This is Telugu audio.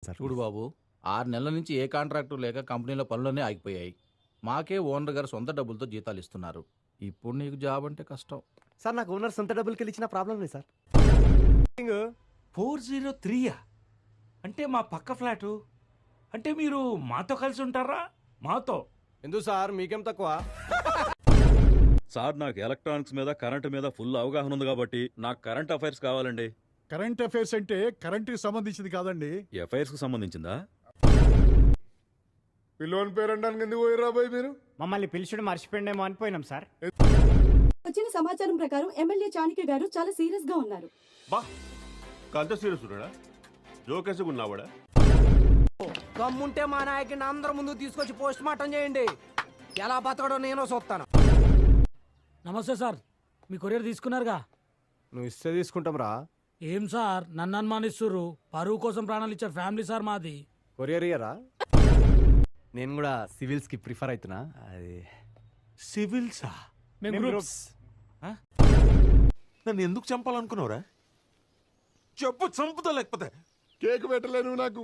సార్. చూడు బాబు, 6 నెలల నుంచి ఏ కాంట్రాక్టు లేక కంపెనీలో పనులన్నీ ఆగిపోయాయి. మాకే ఓనర్ గారు సొంత డబ్బులతో జీతాలు ఇస్తున్నారు. ఇప్పుడు నీకు జాబ్ అంటే కష్టం. సార్ నాకు ఓనర్ సొంత డబ్బులకి ఇచ్చిన ప్రాబ్లం లేదు సార్. 403 అంటే మా పక్క ఫ్లాటు. అంటే మీరు మాతో కలిసి ఉంటారా? మాతో ఎందుకు సార్ మీకేం తక్కువ? సార్ నాకు ఎలక్ట్రానిక్స్ మీద కరెంటు మీద ఫుల్ అవగాహన ఉంది కాబట్టి నాకు కరెంట్ అఫైర్స్ కావాలండి. కరెంట్ అఫైర్స్ అంటే కరెంటుకి సంబంధించింది కాదండి. అఫైర్స్ కు సంబంధించిందా? పిల్లోని పేరు అనడానికి ఎందుకు పోయిరా బాయ్ మీరు? మమ్మల్ని పిలిచడం మర్చిపోయిండేమో అనిపోయినాం సార్. వచ్చిన సమాచారం ప్రకారం ఎమ్మెల్యే చాణక్య గారు చాలా సీరియస్ గా ఉన్నారు. బా కంత సీరియస్ ఉన్నాడా? జోకేసి ఉన్నావాడా? దమ్ముంటే మా నాయకుడిని అందరి ముందు తీసుకొచ్చి పోస్ట్ మార్టం చేయండి. ఎలా బతకడో నేను చూస్తాను. నమస్తే సార్, మీ కొరియర్ తీసుకున్నారుగా? నువ్వు ఇస్తే తీసుకుంటాం రా. ఏం సార్ నన్ను అనుమానిస్తుర్రు? పరువు కోసం ప్రాణాలు ఇచ్చే ఫ్యామిలీ సార్ మాది. కొరియర్ ఇయరా? నేను కూడా సివిల్స్ కి ప్రిఫర్ అవుతున్నా. అది సివిల్సా? మేము గ్రూప్స్. నన్ను ఎందుకు చంపాలనుకున్నావురా? చెప్పు, చంపుతా లేకపోతే కేక్ పెట్టలే నువ్వు నాకు.